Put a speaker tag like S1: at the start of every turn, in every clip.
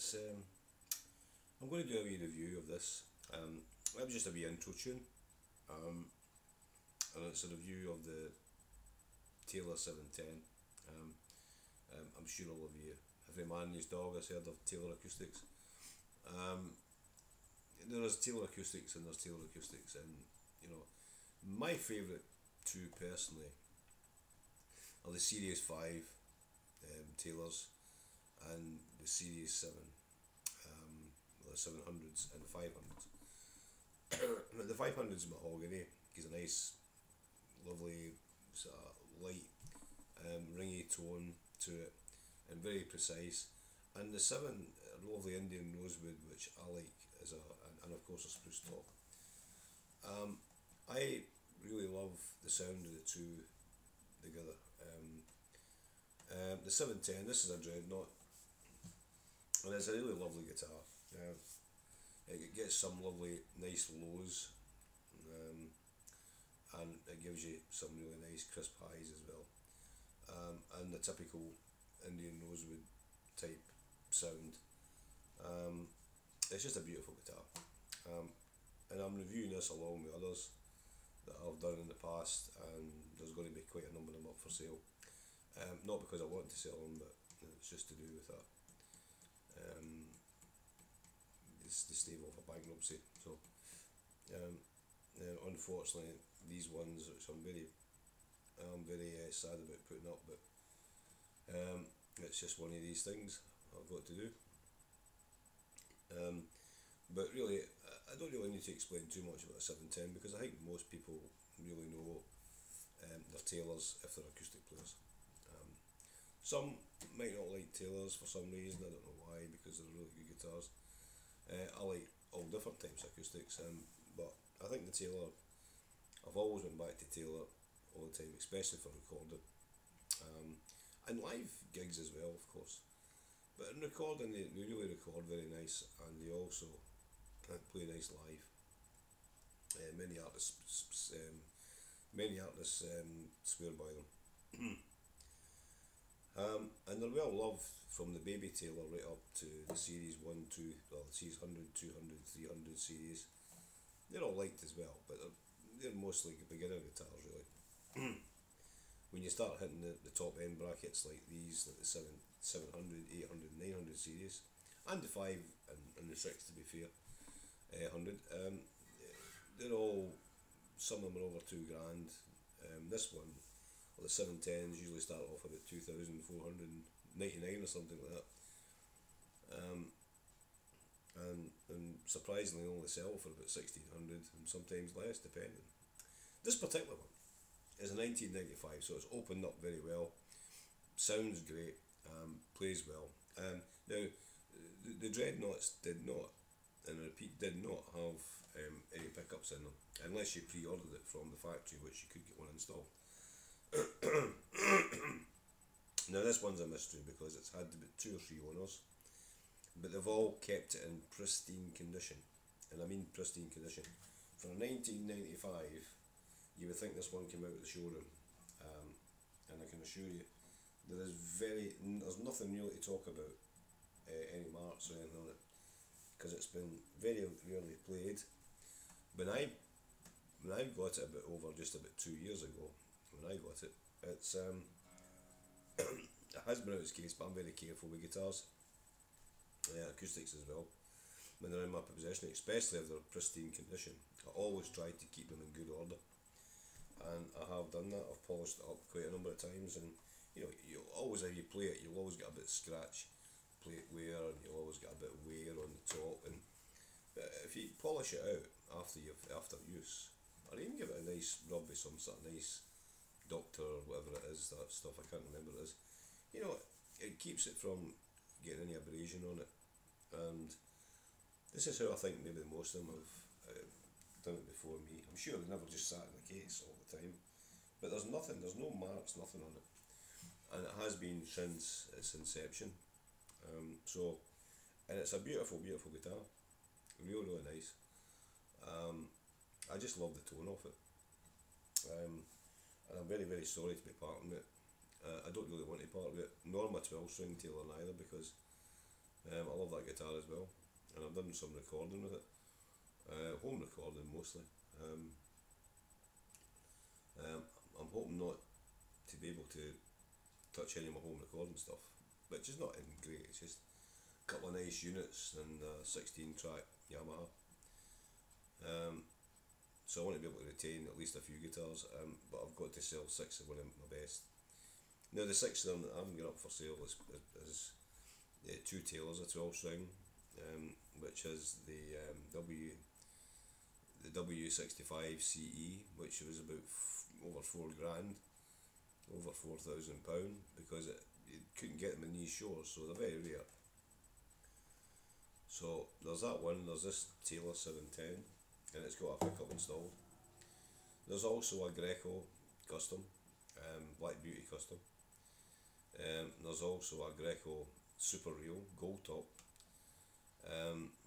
S1: it's I'm going to do a wee review of this. That was just a wee intro tune, and it's a review of the Taylor 710. I'm sure all of you, every man and his dog has heard of Taylor Acoustics. There is Taylor Acoustics and there's Taylor Acoustics, and you know, my favourite two personally are the Series 5 Taylors and the Series 7, the 700s and 500s. The 500s mahogany gives a nice, lovely, sort of light, ringy tone to it, and very precise. And the 7, lovely Indian rosewood, which I like, as and of course a spruce top. I really love the sound of the two together. The 710, this is a Dreadnought, and it's a really lovely guitar. It gets some lovely, nice lows, and it gives you some really nice crisp highs as well, and the typical Indian rosewood type sound. It's just a beautiful guitar, and I'm reviewing this along with others that I've done in the past, and there's going to be quite a number of them up for sale. Not because I want to sell them, but it's just to do with that. It's the stave off a bankruptcy, so unfortunately these ones, which I'm very sad about putting up, but it's just one of these things I've got to do. But really, I don't really need to explain too much about a 710, because I think most people really know their Taylors if they're acoustic players. Some might not like Taylors for some reason, I don't know why, because they're really good guitars. I like all different types of acoustics, but I think the Taylor, I've always went back to Taylor all the time, especially for recording, and live gigs as well, of course. But in recording, they really record very nice, and they also play nice live. Many artists swear by them. And they're well loved from the baby Taylor right up to the Series 1, 2, well, the Series 100, 200, 300 series. They're all liked as well, but they're mostly beginner guitars really. When you start hitting the top end brackets like these, like the 700, 800, 900 series, and the 5 and the 6 to be fair, 100, they're all, some of them are over $2,000. This one, well, the 710s usually start off about 2,499 or something like that, and surprisingly only sell for about 1,600 and sometimes less depending. This particular one is a 1995, so it's opened up very well, sounds great, plays well. Now the Dreadnoughts did not, and I repeat, did not have any pickups in them unless you pre-ordered it from the factory, which you could get one installed. Now this one's a mystery because it's had about 2 or 3 owners, but they've all kept it in pristine condition, and I mean pristine condition. For a 1995, you would think this one came out of the showroom, and I can assure you there's nothing really to talk about, any marks or anything on it, because it's been very rarely played. When I got it just about 2 years ago, when I got it, it's it has been out of its case, but I'm very careful with guitars, acoustics as well, when they're in my possession, especially if they're in pristine condition. I always try to keep them in good order, and I have done that. I've polished it up quite a number of times, and you know, you always, if you play it, you'll always get a bit of scratch plate wear, and you'll always get a bit of wear on the top, and if you polish it out after use, or even give it a nice rub with some sort of nice Doctor or whatever it is, that stuff, I can't remember what it is, you know, it keeps it from getting any abrasion on it. And this is how I think maybe most of them have done it before me. I'm sure they never just sat in the case all the time, but there's no marks, nothing on it, and it has been since its inception. And it's a beautiful guitar, really nice. I just love the tone of it, and I'm very sorry to be parting it. I don't really want to part with it, nor my 12 string Taylor neither, because I love that guitar as well, and I've done some recording with it, home recording mostly. Um, I'm hoping not to be able to touch any of my home recording stuff, which is not anything great. It's just a couple of nice units and a 16 track Yamaha. So I want to be able to retain at least a few guitars, but I've got to sell 6 of one of my best. Now the 6 of them that I'm getting up for sale is 2 Taylors, a 12 string, which is the W65 CE, which was about over £4,000, over £4,000, because you couldn't get them in these shores, so they're very rare. So there's that one. There's this Taylor 710, and it's got a pickup installed. There's also a Greco custom, Black Beauty custom. There's also a Greco Super Real Gold Top.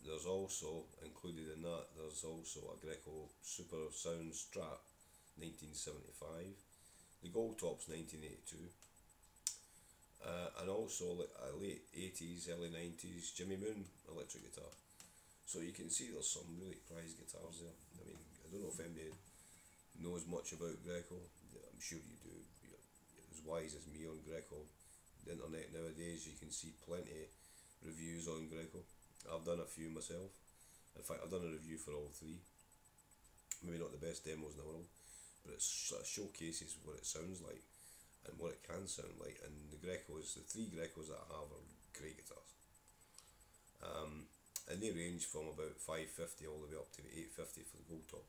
S1: There's also, included in that, there's also a Greco Super Sound Strat 1975. The Gold Top's 1982. And also a late 80s, early 90s Jimmy Moon electric guitar. So you can see there's some really prized guitars there. I mean, I don't know if anybody knows much about Greco. I'm sure you do. You're as wise as me on Greco. The internet nowadays, you can see plenty of reviews on Greco. I've done a few myself. In fact, I've done a review for all 3. Maybe not the best demos in the world, but it sort of showcases what it sounds like and what it can sound like. And the 3 Grecos that I have are great guitars. And they range from about $550 all the way up to $850 for the Gold Top.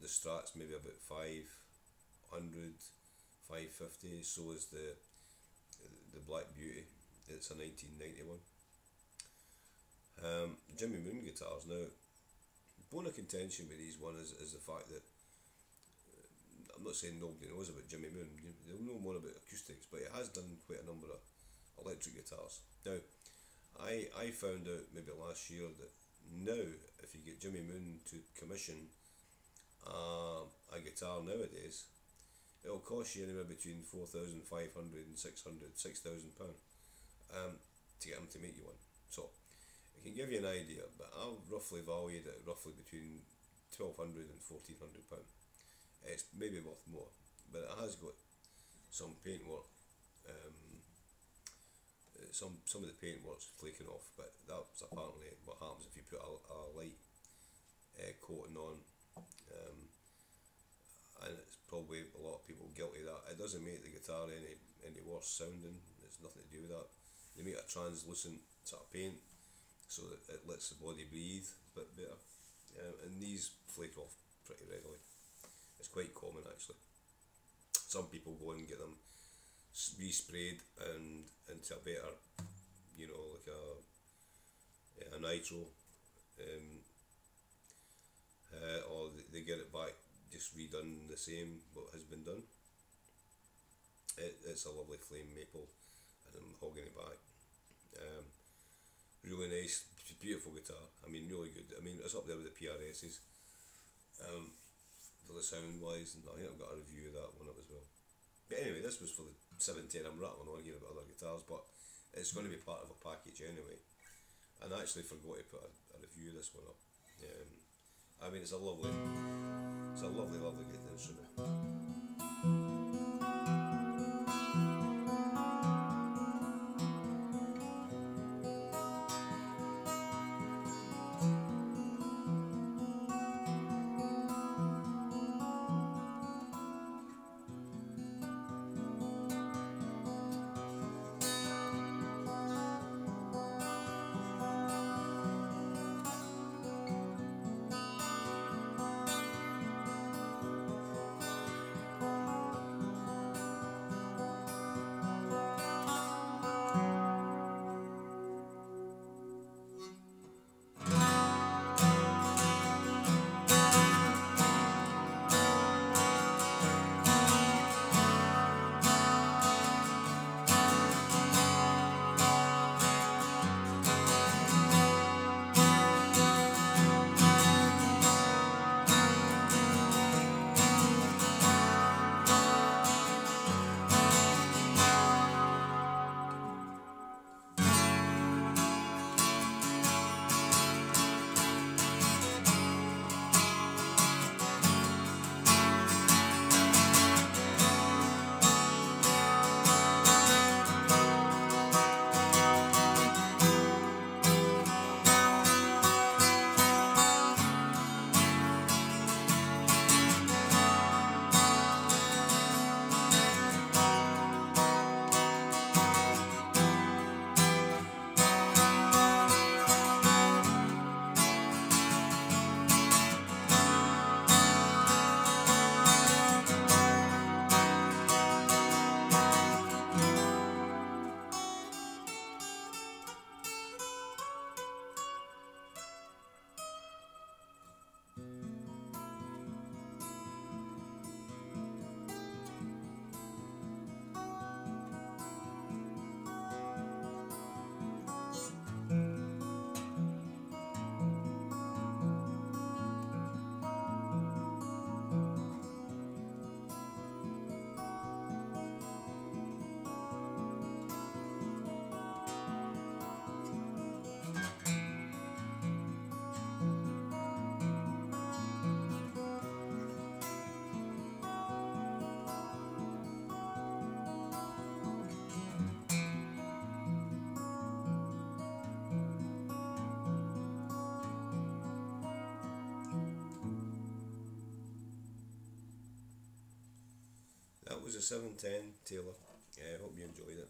S1: The Strat's maybe about $500, $550. So is the Black Beauty. It's a 1991. Jimmy Moon guitars. Now, bone of contention with these ones is the fact that I'm not saying nobody knows about Jimmy Moon. They'll know more about acoustics, but it has done quite a number of electric guitars. Now, I found out maybe last year that now if you get Jimmy Moon to commission a guitar nowadays, it'll cost you anywhere between £4,500 and £6,000 to get them to make you one. So it can give you an idea, but I've roughly valued it roughly between £1,200 and £1,400. It's maybe worth more, but it has got some paintwork. Some of the paintwork's flaking off, but that's apparently what happens if you put a light coating on, and it's probably a lot of people guilty of that. It doesn't make the guitar any worse sounding. There's nothing to do with that. They make a translucent sort of paint so that it lets the body breathe a bit better, and these flake off pretty readily. It's quite common actually. Some people go and get them resprayed and into a better, like a nitro, or they get it back just redone the same what has been done. It's a lovely flame maple and a mahogany back. Really nice, beautiful guitar. I mean, really good. I mean, it's up there with the PRS's. For the sound wise, and I think I've got a review of that one up as well. But anyway, this was for the 710. I'm rattling on here about other guitars, but it's going to be part of a package anyway. And I actually forgot to put a review of this one up. I mean, it's a lovely good instrument. That was a 710 Taylor. I hope you enjoyed it.